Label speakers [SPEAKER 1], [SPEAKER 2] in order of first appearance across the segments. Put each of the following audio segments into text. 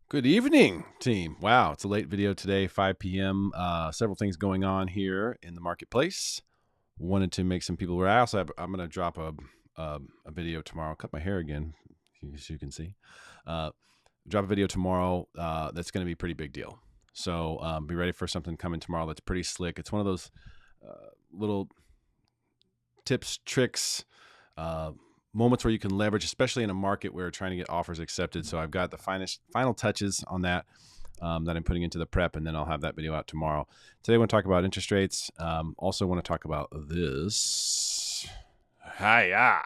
[SPEAKER 1] Good evening, team. Wow, it's a late video today, 5 p.m. Several things going on here in the marketplace. Wanted to make some people aware. I'm going to drop a video tomorrow. Cut my hair again, as you can see. Drop a video tomorrow that's going to be a pretty big deal. So be ready for something coming tomorrow that's pretty slick. It's one of those little tips, tricks, moments where you can leverage, especially in a market where you're trying to get offers accepted. So I've got the final touches on that that I'm putting into the prep, and then I'll have that video out tomorrow. Today I want to talk about interest rates. Also want to talk about this. Hiya.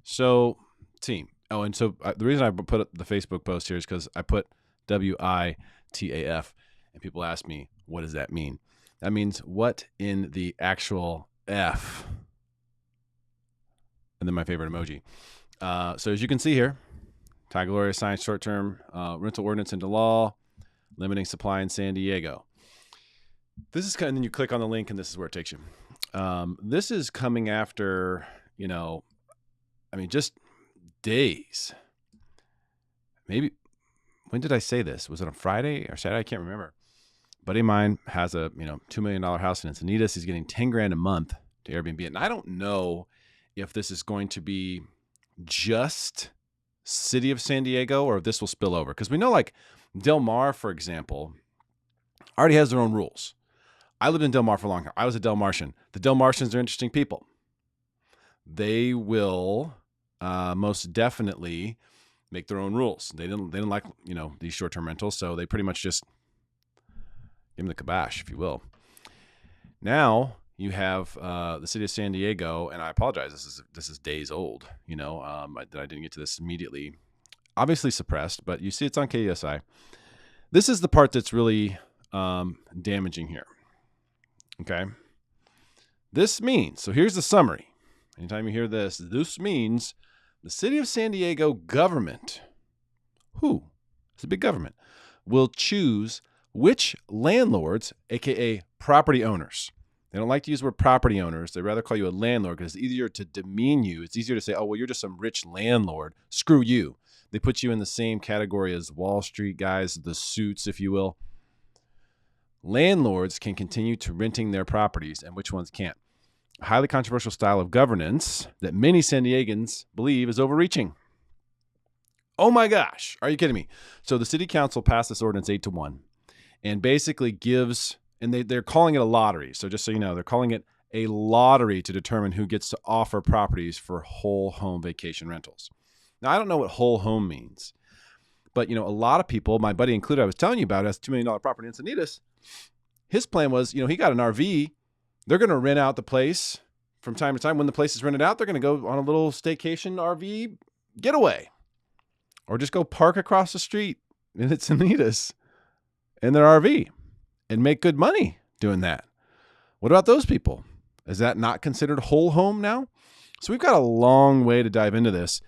[SPEAKER 1] So team. Oh, and so the reason I put up the Facebook post here is because I put WITAF, and people ask me, what does that mean? That means what in the actual F? And then my favorite emoji. So as you can see here, Ty Gloria signed short-term rental ordinance into law, limiting supply in San Diego. This is and then you click on the link, and this is where it takes you. This is coming after, just days. Maybe, when did I say this? Was it on Friday or Saturday? I can't remember. A buddy of mine has a $2 million house in Encinitas. He's getting $10,000 a month to AirBNB, and I don't know if this is going to be just city of San Diego or if this will spill over. Because we know, like Del Mar, for example, already has their own rules. I lived in Del Mar for a long time. I was a Del Martian. The Del Martians are interesting people. They will most definitely make their own rules. They didn't like these short-term rentals, so they pretty much just give them the kibosh, if you will. Now you have the city of San Diego, and I apologize. This is days old. I didn't get to this immediately. Obviously suppressed, but you see it's on KUSI. This is the part that's really damaging here. Okay. This means, so here's the summary. Anytime you hear this means the city of San Diego government, it's a big government, will choose which landlords, aka property owners. They don't like to use the word property owners. They'd rather call you a landlord because it's easier to demean you. It's easier to say, oh, well, you're just some rich landlord. Screw you. They put you in the same category as Wall Street guys, the suits, if you will. Landlords can continue to renting their properties, and which ones can't? A highly controversial style of governance that many San Diegans believe is overreaching. Oh my gosh. Are you kidding me? So the city council passed this ordinance 8-1 and basically gives... And they're calling it a lottery. So just so you know, they're calling it a lottery to determine who gets to offer properties for whole home vacation rentals. Now, I don't know what whole home means. But, a lot of people, my buddy included, I was telling you about, has a $2 million property in Encinitas. His plan was, he got an RV. They're going to rent out the place from time to time. When the place is rented out, they're going to go on a little staycation RV getaway. Or just go park across the street in Encinitas in their RV. And make good money doing that. What about those people? Is that not considered whole home now? So we've got a long way to dive into this.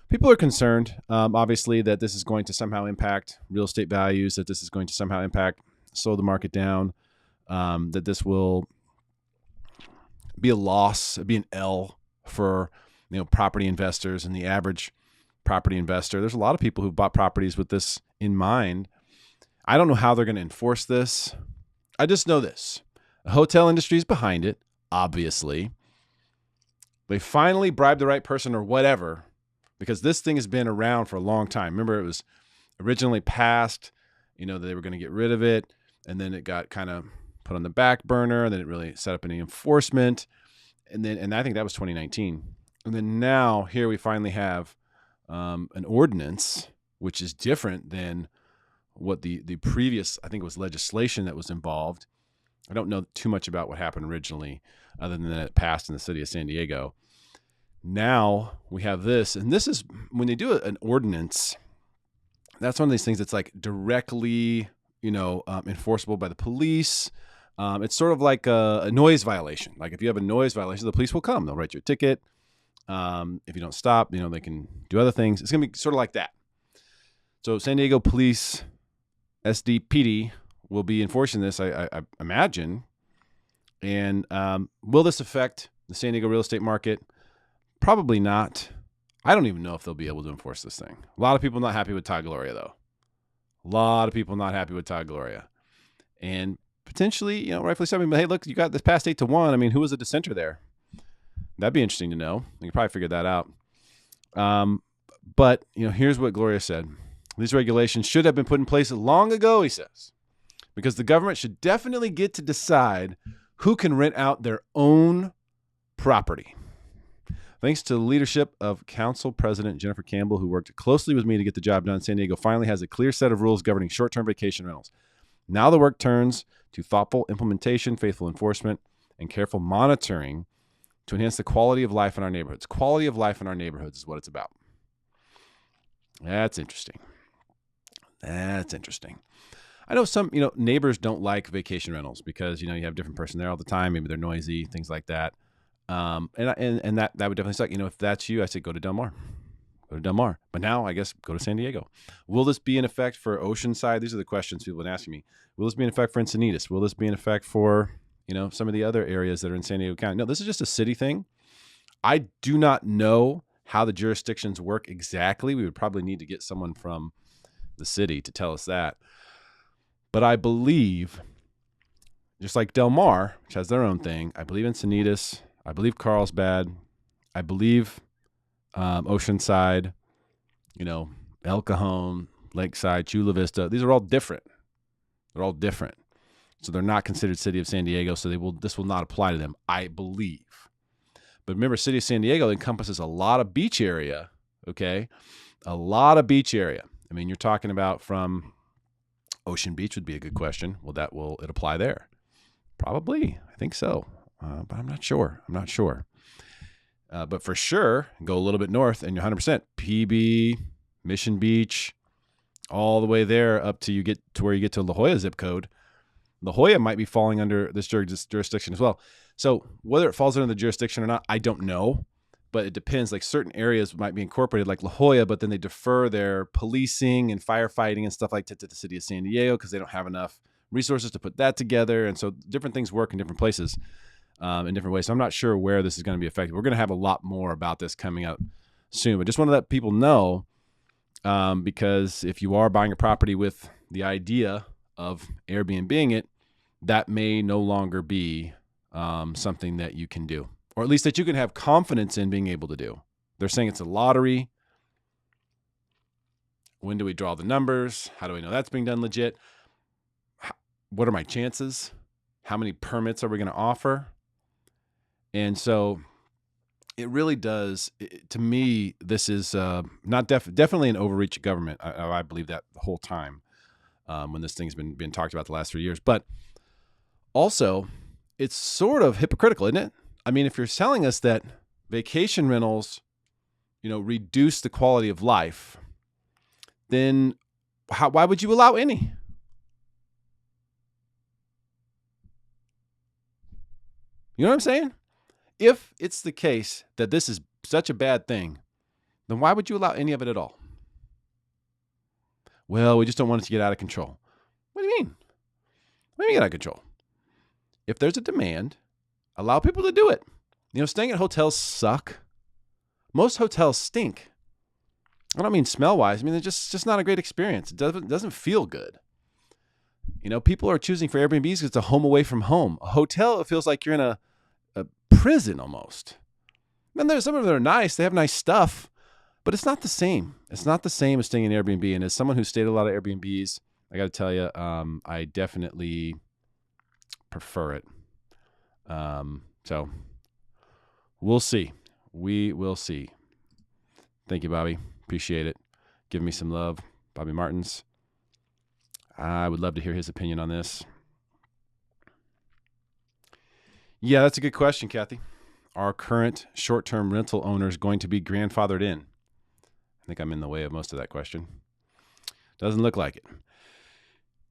[SPEAKER 1] People are concerned, obviously, that this is going to somehow impact real estate values, that this is going to somehow slow the market down, that this will be a loss, be an L for property investors and the average property investor. There's a lot of people who've bought properties with this in mind. I don't know how they're going to enforce this. I just know this. The hotel industry is behind it, obviously. They finally bribed the right person or whatever, because this thing has been around for a long time. Remember, it was originally passed, they were going to get rid of it, and then it got kind of put on the back burner, and then it really set up any enforcement. And I think that was 2019. And then now here we finally have an ordinance, which is different than what the previous, I think it was legislation that was involved. I don't know too much about what happened originally, other than that it passed in the city of San Diego. Now we have this, and this is when they do an ordinance. That's one of these things that's like directly, enforceable by the police. It's sort of like a noise violation. Like if you have a noise violation, the police will come. They'll write you a ticket. If you don't stop, they can do other things. It's going to be sort of like that. So San Diego Police, SDPD, will be enforcing this, I imagine. And will this affect the San Diego real estate market? Probably not. I don't even know if they'll be able to enforce this thing. A lot of people not happy with Ty Gloria, though. A lot of people not happy with Todd Gloria. And potentially, rightfully so. But hey, look, you got this past 8-1. I mean, who was a dissenter there? That'd be interesting to know. You can probably figure that out. But, here's what Gloria said. These regulations should have been put in place long ago, he says, because the government should definitely get to decide who can rent out their own property. Thanks to the leadership of Council President Jennifer Campbell, who worked closely with me to get the job done, San Diego finally has a clear set of rules governing short-term vacation rentals. Now the work turns to thoughtful implementation, faithful enforcement, and careful monitoring to enhance the quality of life in our neighborhoods. Quality of life in our neighborhoods is what it's about. That's interesting. That's interesting. I know some, neighbors don't like vacation rentals because, you have a different person there all the time. Maybe they're noisy, things like that. And that would definitely suck. If that's you, I say go to Del Mar. Go to Del Mar. But now, I guess, go to San Diego. Will this be in effect for Oceanside? These are the questions people have been asking me. Will this be in effect for Encinitas? Will this be in effect for, some of the other areas that are in San Diego County? No, this is just a city thing. I do not know how the jurisdictions work exactly. We would probably need to get someone from the city to tell us that. But I believe, just like Del Mar, which has their own thing, I believe Encinitas, I believe Carlsbad, I believe Oceanside, El Cajon, Lakeside, Chula Vista. These are all different. They're all different. So they're not considered City of San Diego, so this will not apply to them, I believe. But remember, City of San Diego encompasses a lot of beach area, okay? A lot of beach area. I mean, you're talking about from Ocean Beach would be a good question. Will it apply there? Probably. I think so. But I'm not sure. But for sure, go a little bit north and you're 100%. PB, Mission Beach, all the way there up to where you get to La Jolla zip code. La Jolla might be falling under this jurisdiction as well. So whether it falls under the jurisdiction or not, I don't know. But it depends. Like certain areas might be incorporated like La Jolla, but then they defer their policing and firefighting and stuff like that to the city of San Diego because they don't have enough resources to put that together. And so different things work in different places in different ways. So I'm not sure where this is going to be effective. We're going to have a lot more about this coming up soon. But just want to let people know because if you are buying a property with the idea of Airbnb-ing it, that may no longer be something that you can do. Or at least that you can have confidence in being able to do. They're saying it's a lottery. When do we draw the numbers? How do we know that's being done legit? What are my chances? How many permits are we going to offer? And so it really does, to me, this is not definitely an overreach of government. I believe that the whole time when this thing's been talked about the last 3 years. But also, it's sort of hypocritical, isn't it? I mean, if you're telling us that vacation rentals, reduce the quality of life, then why would you allow any? You know what I'm saying? If it's the case that this is such a bad thing, then why would you allow any of it at all? Well, we just don't want it to get out of control. What do you mean? What do you mean get out of control? If there's a demand, allow people to do it. Staying at hotels suck. Most hotels stink. I don't mean smell-wise. I mean, they're just not a great experience. It doesn't feel good. People are choosing for Airbnbs because it's a home away from home. A hotel, it feels like you're in a prison almost. And there's some of them are nice. They have nice stuff. But it's not the same. It's not the same as staying in Airbnb. And as someone who stayed at a lot of Airbnbs, I got to tell you, I definitely prefer it. So we'll see. We will see. Thank you, Bobby. Appreciate it. Give me some love. Bobby Martins. I would love to hear his opinion on this. Yeah, that's a good question, Kathy. Are current short-term rental owners going to be grandfathered in? I think I'm in the way of most of that question. Doesn't look like it.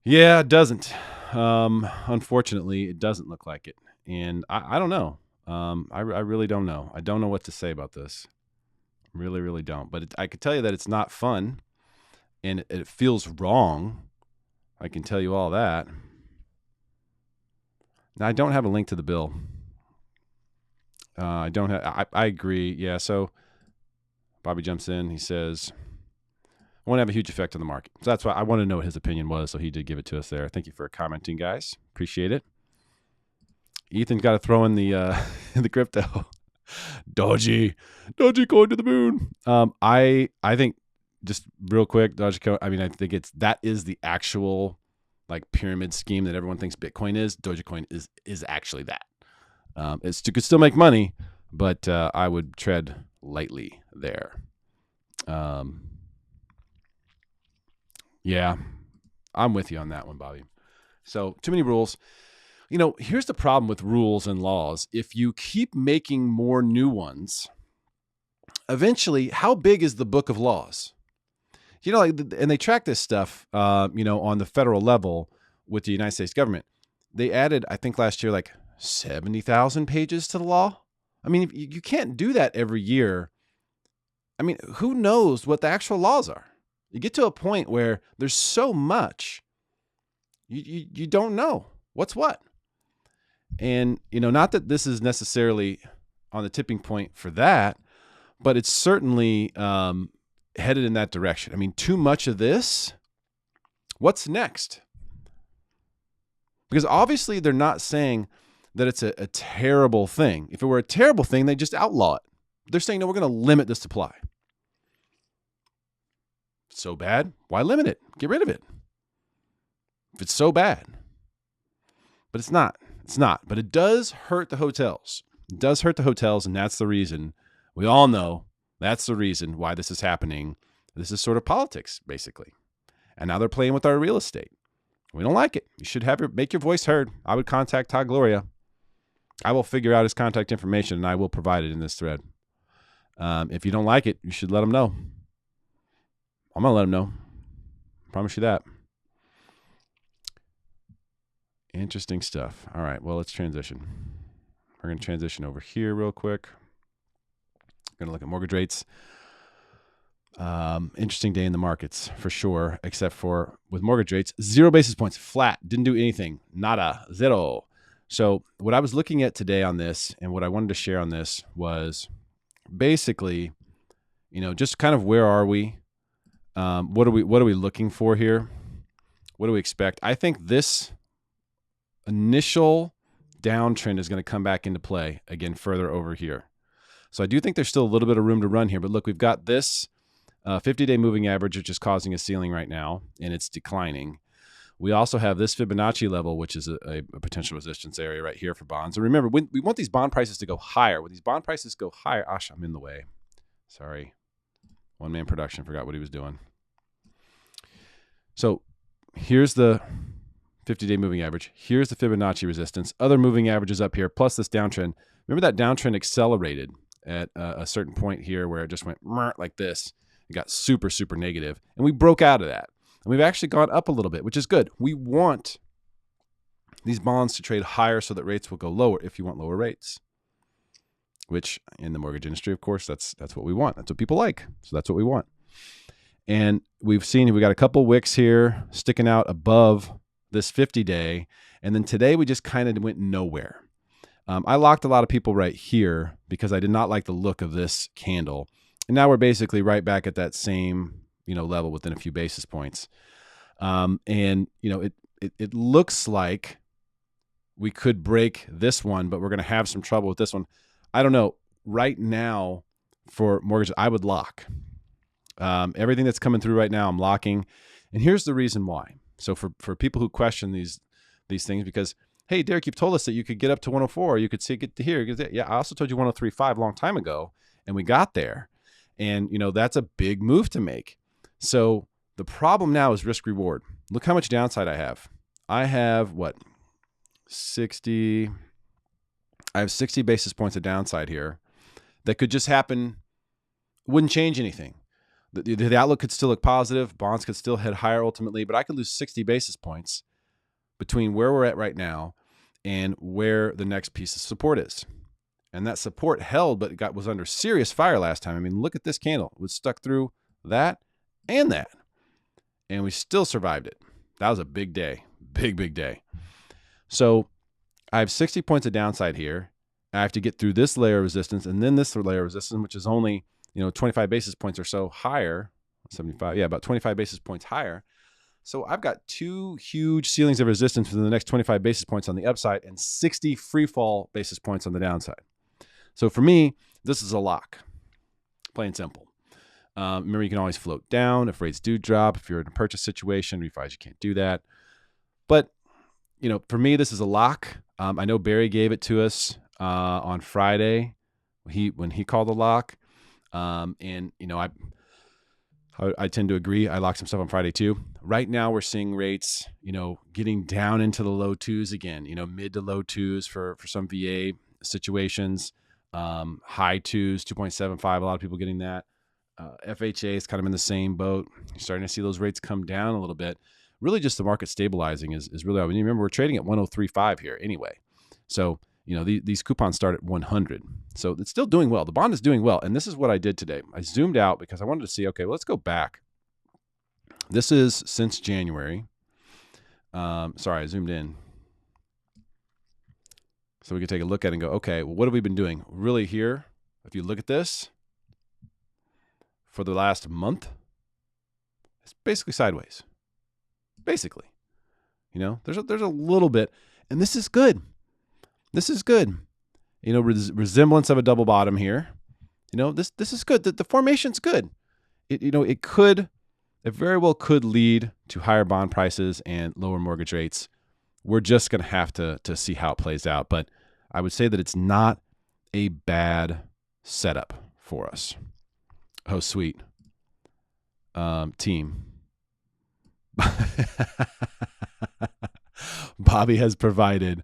[SPEAKER 1] Yeah, it doesn't. Unfortunately, it doesn't look like it. And I don't know. I really don't know. I don't know what to say about this. Really, really don't. But I could tell you that it's not fun. And it feels wrong. I can tell you all that. Now, I don't have a link to the bill. I don't have. I agree. Yeah. So Bobby jumps in. He says, won't have a huge effect on the market. So that's why I want to know what his opinion was. So he did give it to us there. Thank you for commenting, guys. Appreciate it. Ethan's got to throw in the the crypto. Doji going to the moon. I think, just real quick, Dogecoin. I mean, I think that is the actual like pyramid scheme that everyone thinks Bitcoin is. Dogecoin is actually that. You could still make money, but I would tread lightly there. Yeah, I'm with you on that one, Bobby. So too many rules. Here's the problem with rules and laws. If you keep making more new ones, eventually, how big is the book of laws? And they track this stuff, on the federal level with the United States government. They added, I think last year, like 70,000 pages to the law. I mean, you can't do that every year. I mean, who knows what the actual laws are? You get to a point where there's so much, you don't know what's what. And, not that this is necessarily on the tipping point for that, but it's certainly headed in that direction. I mean, too much of this, what's next? Because obviously they're not saying that it's a terrible thing. If it were a terrible thing, they just outlaw it. They're saying, no, we're going to limit the supply. So bad, why limit it? Get rid of it. If it's so bad. But it's not. It's not. But it does hurt the hotels. It does hurt the hotels, and that's the reason. We all know that's the reason why this is happening. This is sort of politics, basically. And now they're playing with our real estate. We don't like it. You should make your voice heard. I would contact Todd Gloria. I will figure out his contact information, and I will provide it in this thread. If you don't like it, you should let him know. I'm going to let him know. Promise you that. Interesting stuff. All right, well, let's transition. We're going to transition over here real quick. We're going to look at mortgage rates. Interesting day in the markets for sure, except for with mortgage rates, 0 basis points, flat, didn't do anything, nada, zero. So what I was looking at today on this and what I wanted to share on this was basically, just kind of where are we? What are we looking for here? What do we expect? I think this initial downtrend is going to come back into play again further over here. So I do think there's still a little bit of room to run here, but look, we've got this 50-day moving average, which is causing a ceiling right now, and it's declining. We also have this Fibonacci level, which is a potential resistance area right here for bonds. And remember, when we want these bond prices to go higher. When these bond prices go higher, I'm in the way. Sorry. One-man production forgot what he was doing. So here's the 50-day moving average. Here's the Fibonacci resistance. Other moving averages up here, plus this downtrend. Remember that downtrend accelerated at a certain point here where it just went like this. It got super, super negative. And we broke out of that. And we've actually gone up a little bit, which is good. We want these bonds to trade higher so that rates will go lower if you want lower rates. Which in the mortgage industry, of course, that's what we want. That's what people like. So that's what we want. And we've got a couple wicks here sticking out above this 50-day. And then today we just kind of went nowhere. I locked a lot of people right here because I did not like the look of this candle. And now we're basically right back at that same, level within a few basis points. It looks like we could break this one, but we're going to have some trouble with this one. I don't know. Right now for mortgage, I would lock. Everything that's coming through right now, I'm locking. And here's the reason why. So for people who question these things, because, hey, Derrick, you've told us that you could get up to 104, you could see it get to here. Yeah, I also told you 103.5 a long time ago, and we got there. And, that's a big move to make. So the problem now is risk reward. Look how much downside I have. I have 60. I have 60 basis points of downside here that could just happen. Wouldn't change anything. The outlook could still look positive. Bonds could still head higher ultimately, but I could lose 60 basis points between where we're at right now and where the next piece of support is. And that support held, but was under serious fire last time. I mean, look at this candle. It was stuck through that and that. And we still survived it. That was a big day. Big day. So I have 60 points of downside here. I have to get through this layer of resistance and then this layer of resistance, which is only 25 basis points or so higher. 75, yeah, about 25 basis points higher. So I've got 2 huge ceilings of resistance within the next 25 basis points on the upside and 60 free fall basis points on the downside. So for me, this is a lock, plain and simple. Remember, you can always float down if rates do drop. If you're in a purchase situation, refis, you can't do that. But, for me, this is a lock. I know Barry gave it to us on Friday when he called the lock. And, I tend to agree. I locked some stuff on Friday too. Right now we're seeing rates, getting down into the low 2s again, mid to low 2s for some VA situations, high 2s, 2.75. A lot of people getting that. FHA is kind of in the same boat. You're starting to see those rates come down a little bit. Really just the market stabilizing is really all we need. Remember, we're trading at 103.5 here anyway. So, these coupons start at 100. So it's still doing well. The bond is doing well. And this is what I did today. I zoomed out because I wanted to see, okay, well, let's go back. This is since January. Sorry, I zoomed in. So we can take a look at it and go, okay, well, what have we been doing? Really here, if you look at this, for the last month, it's basically sideways. Basically. There's a little bit. And this is good. This is good. Resemblance of a double bottom here. This is good. The formation's good. It very well could lead to higher bond prices and lower mortgage rates. We're just going to have to see how it plays out. But I would say that it's not a bad setup for us. Oh, sweet. Team. Bobby has provided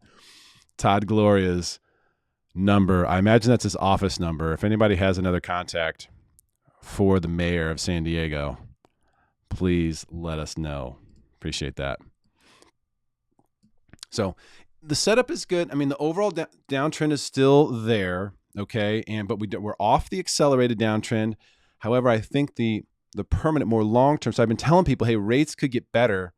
[SPEAKER 1] Todd Gloria's number. I imagine that's his office number. If anybody has another contact for the mayor of San Diego, please let us know. Appreciate that. So the setup is good. I mean, the overall downtrend is still there, okay? But we're off the accelerated downtrend. However, I think the permanent, more long-term, so I've been telling people, hey, rates could get better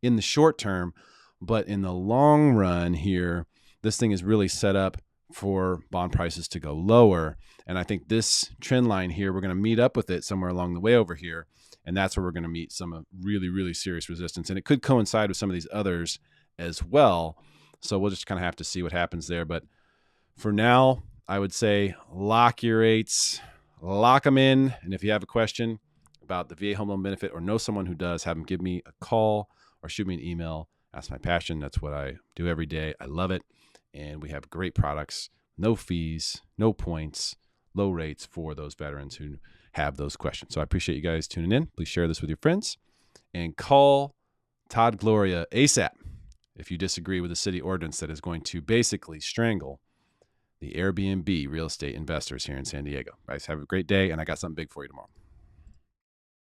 [SPEAKER 1] in the short term, but in the long run here, this thing is really set up for bond prices to go lower. And I think this trend line here, we're going to meet up with it somewhere along the way over here. And that's where we're going to meet some really, really serious resistance. And it could coincide with some of these others as well. So we'll just kind of have to see what happens there. But for now, I would say lock your rates, lock them in. And if you have a question about the VA home loan benefit or know someone who does, have them give me a call or shoot me an email. That's my passion. That's what I do every day. I love it. And we have great products, no fees, no points, low rates for those veterans who have those questions. So I appreciate you guys tuning in. Please share this with your friends and call Todd Gloria ASAP if you disagree with the city ordinance that is going to basically strangle the AirBNB real estate investors here in San Diego. Guys, have a great day, and I got something big for you tomorrow.